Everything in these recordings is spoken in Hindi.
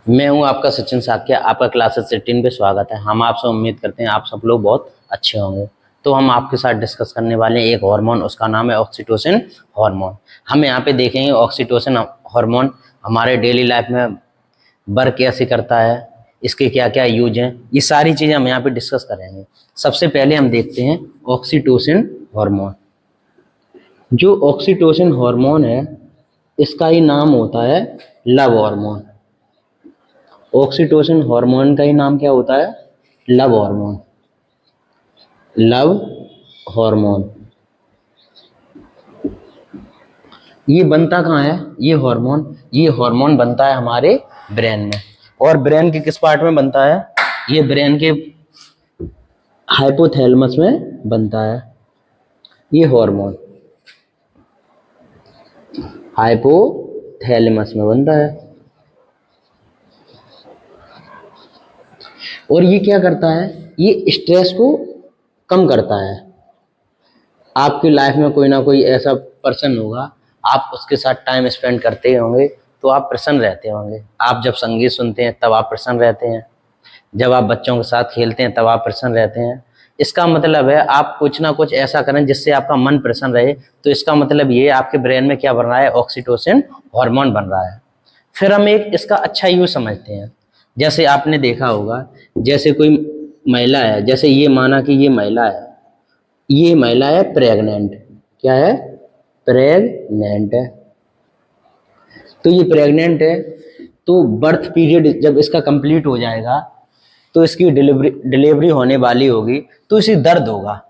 मैं हूं आपका सचिन साक्या। आपका क्लासेस 18 पे स्वागत है। हम आपसे उम्मीद करते हैं आप सब लोग बहुत अच्छे होंगे। तो हम आपके साथ डिस्कस करने वाले हैं एक हार्मोन, उसका नाम है ऑक्सीटोसिन हार्मोन। हम यहाँ पे देखेंगे ऑक्सीटोसिन हार्मोन हमारे डेली लाइफ में वर्क कैसे करता है, इसके क्या क्या यूज हैं, ये सारी चीज़ें हम यहाँ पे डिस्कस करेंगे। सबसे पहले हम देखते हैं ऑक्सीटोसिन हार्मोन। जो ऑक्सीटोसिन हार्मोन है, इसका ही नाम होता है लव हार्मोन। ऑक्सीटोसिन हार्मोन का ही नाम क्या होता है? Love hormone. लव हार्मोन ये बनता कहाँ है? ये हार्मोन बनता है हमारे ब्रेन में। और ब्रेन के किस पार्ट में बनता है? ये ब्रेन के हाइपोथैलेमस में बनता है। ये हार्मोन हाइपोथैलेमस में बनता है। और ये क्या करता है? ये स्ट्रेस को कम करता है। आपकी लाइफ में कोई ना कोई ऐसा पर्सन होगा, आप उसके साथ टाइम स्पेंड करते होंगे तो आप प्रसन्न रहते होंगे। आप जब संगीत सुनते हैं तब आप प्रसन्न रहते हैं, जब आप बच्चों के साथ खेलते हैं तब आप प्रसन्न रहते हैं। इसका मतलब है आप कुछ ना कुछ ऐसा करें जिससे आपका मन प्रसन्न रहे। तो इसका मतलब ये आपके ब्रेन में क्या बन रहा है? ऑक्सीटोसिन हार्मोन बन रहा है। फिर हम एक इसका अच्छा यूज समझते हैं। जैसे आपने देखा होगा, जैसे कोई महिला है, जैसे ये माना कि ये महिला है प्रेग्नेंट। क्या है? प्रेग्नेंट है। तो ये प्रेग्नेंट है, तो बर्थ पीरियड जब इसका कंप्लीट हो जाएगा तो इसकी डिलीवरी होने वाली होगी, तो इसे दर्द होगा।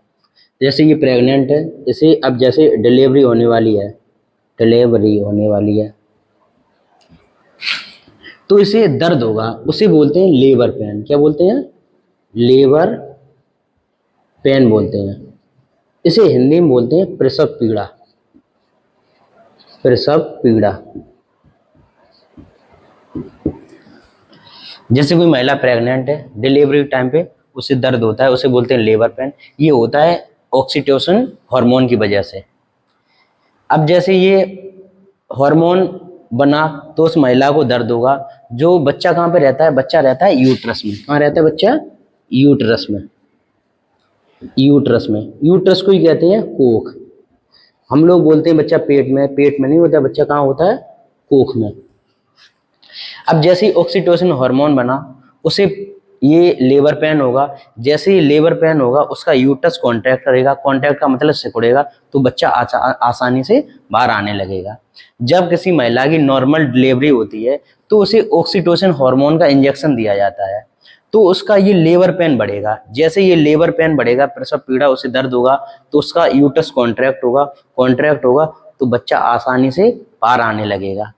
जैसे ये प्रेग्नेंट है, इसे अब जैसे डिलीवरी होने वाली है तो इसे दर्द होगा। उसे बोलते हैं लेबर पेन। क्या बोलते हैं? लेबर पेन बोलते हैं। इसे हिंदी में बोलते हैं प्रसव पीड़ा। प्रसव पीड़ा। जैसे कोई महिला प्रेग्नेंट है, डिलीवरी टाइम पे उसे दर्द होता है, उसे बोलते हैं लेबर पेन। ये होता है ऑक्सीटोसिन हार्मोन की वजह से। अब जैसे ये हार्मोन बना तो उस महिला को दर्द होगा। जो बच्चा कहाँ पे रहता है? बच्चा रहता है यूट्रस में। कहाँ रहता है बच्चा? यूट्रस में। यूट्रस को ही कहते हैं कोख। हम लोग बोलते हैं बच्चा पेट में। पेट में नहीं होता, बच्चा कहाँ होता है? कोख में। अब जैसे ही ऑक्सीटोसिन हार्मोन बना, उसे ये लेबर पेन होगा। जैसे ही लेबर पेन होगा, उसका यूट्रस कॉन्ट्रैक्ट करेगा। कॉन्ट्रैक्ट का मतलब सिकुड़ेगा, तो बच्चा आसानी से बाहर आने लगेगा। जब किसी महिला की नॉर्मल डिलीवरी होती है तो उसे ऑक्सीटोसिन हार्मोन का इंजेक्शन दिया जाता है, तो उसका ये लेबर पेन बढ़ेगा। जैसे ये लेबर पेन बढ़ेगा, प्रसव पीड़ा, उसे दर्द होगा, तो उसका यूट्रस कॉन्ट्रैक्ट होगा तो बच्चा आसानी से बाहर आने लगेगा।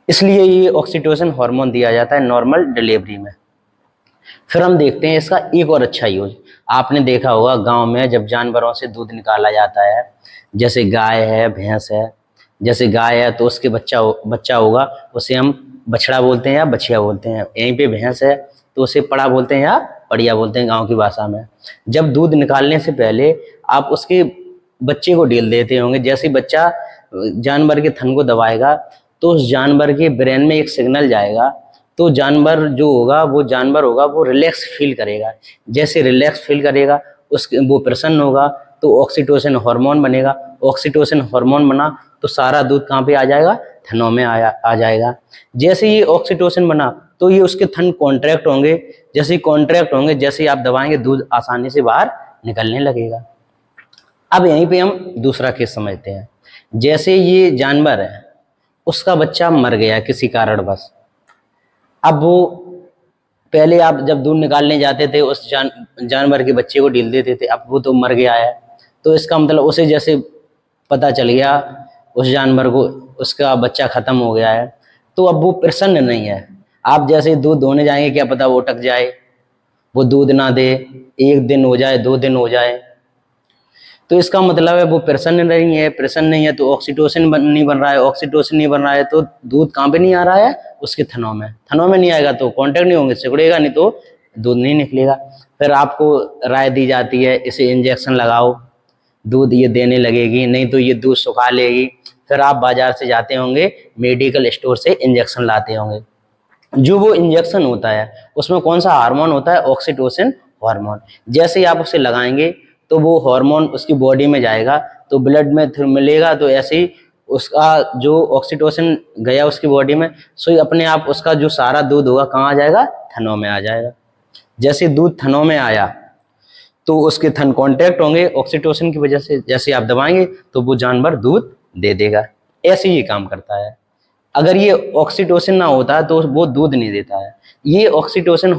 इसलिए ये ऑक्सीटोसिन हार्मोन दिया जाता है नॉर्मल डिलीवरी में। फिर हम देखते हैं इसका एक और अच्छा यूज। आपने देखा होगा गांव में जब जानवरों से दूध निकाला जाता है, जैसे गाय है, भैंस है। जैसे गाय है तो उसके बच्चा होगा, उसे हम बछड़ा बोलते हैं या बछिया बोलते हैं। यहीं पे भैंस है तो उसे पड़ा बोलते हैं या पड़िया बोलते हैं गाँव की भाषा में। जब दूध निकालने से पहले आप उसके बच्चे को ढील देते होंगे। जैसे बच्चा जानवर के थन को दबाएगा तो उस जानवर के ब्रेन में एक सिग्नल जाएगा, तो जानवर वो रिलैक्स फील करेगा। जैसे रिलैक्स फील करेगा, वो प्रसन्न होगा, तो ऑक्सीटोसिन हार्मोन बनेगा। ऑक्सीटोसिन हार्मोन बना तो सारा दूध कहाँ पे आ जाएगा? थनों में आ जाएगा। जैसे ये ऑक्सीटोसिन बना तो ये उसके थन कॉन्ट्रैक्ट होंगे। जैसे कॉन्ट्रैक्ट होंगे, जैसे ही आप दबाएंगे, दूध आसानी से बाहर निकलने लगेगा। अब यहीं पे हम दूसरा केस समझते हैं। जैसे ये जानवर है, उसका बच्चा मर गया किसी कारणवश। अब वो पहले आप जब दूध निकालने जाते थे, उस जानवर के बच्चे को ढील देते थे। अब वो तो मर गया है, तो इसका मतलब उसे जैसे पता चल गया उस जानवर को, उसका बच्चा खत्म हो गया है, तो अब वो प्रसन्न नहीं है। आप जैसे दूध दोहने जाएंगे, क्या पता वो अटक जाए, वो दूध ना दे, 1 दिन हो जाए, 2 दिन हो जाए, तो इसका मतलब है वो प्रसन्न नहीं है तो ऑक्सीटोसिन नहीं बन रहा है। ऑक्सीटोसिन नहीं बन रहा है तो दूध कहाँ पे नहीं आ रहा है? उसके थनों में नहीं आएगा तो कांटेक्ट नहीं होंगे, सिकुड़ेगा नहीं तो दूध नहीं निकलेगा। फिर आपको राय दी जाती है इसे इंजेक्शन लगाओ, दूध ये देने लगेगी, नहीं तो ये दूध सुखा लेगी। फिर आप बाजार से जाते होंगे, मेडिकल स्टोर से इंजेक्शन लाते होंगे। जो वो इंजेक्शन होता है उसमें कौन सा हार्मोन होता है? Oxytocin hormone. जैसे ही आप उसे लगाएंगे तो वो हार्मोन उसकी बॉडी में जाएगा, तो ब्लड में फिर मिलेगा, तो ऐसे ही उसका जो ऑक्सीटोसिन गया उसकी बॉडी में, सो ही अपने आप उसका जो सारा दूध होगा कहाँ आ जाएगा? थनों में आ जाएगा। जैसे दूध थनों में आया तो उसके थन कांटेक्ट होंगे ऑक्सीटोसिन की वजह से, जैसे आप दबाएंगे तो वो जानवर दूध दे देगा। ऐसे ही काम करता है। अगर ये ऑक्सीटोसिन ना होता तो वो दूध नहीं देता है। ये ऑक्सीटोसिन,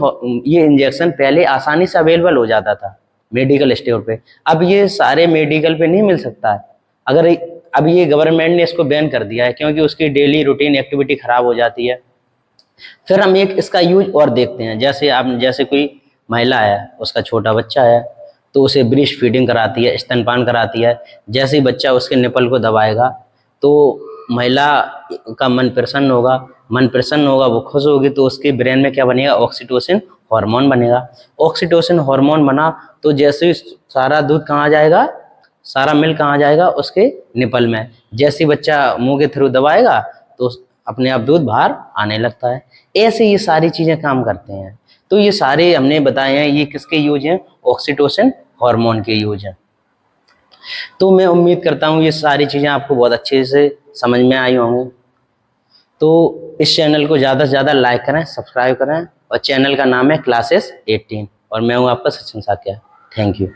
ये इंजेक्शन पहले आसानी से अवेलेबल हो जाता था मेडिकल स्टोर पे, अब ये सारे मेडिकल पे नहीं मिल सकता है। अगर अब ये गवर्नमेंट ने इसको बैन कर दिया है, क्योंकि उसकी डेली रूटीन एक्टिविटी खराब हो जाती है। फिर हम एक इसका यूज और देखते हैं। जैसे कोई महिला है, उसका छोटा बच्चा है, तो उसे ब्रेस्ट फीडिंग कराती है, स्तनपान कराती है। जैसे ही बच्चा उसके निपल को दबाएगा तो महिला का मन प्रसन्न होगा, वो खुश होगी, तो उसके ब्रेन में क्या बनेगा? ऑक्सीटोसिन हार्मोन बनेगा। ऑक्सीटोसिन हार्मोन बना तो जैसे ही सारा दूध कहाँ जाएगा? सारा मिल्क कहाँ जाएगा? उसके निपल में। जैसे ही बच्चा मुंह के थ्रू दबाएगा तो अपने आप दूध बाहर आने लगता है। ऐसे ये सारी चीजें काम करते हैं। तो ये सारे हमने बताए हैं, ये किसके यूज हैं? ऑक्सीटोसिन हार्मोन के यूज हैं। तो मैं उम्मीद करता हूँ ये सारी चीजें आपको बहुत अच्छे से समझ में आई होंगी। तो इस चैनल को ज़्यादा से ज़्यादा लाइक करें, सब्सक्राइब करें, और चैनल का नाम है क्लासेस 18, और मैं हूँ आपका सचिन साकिया। Thank you.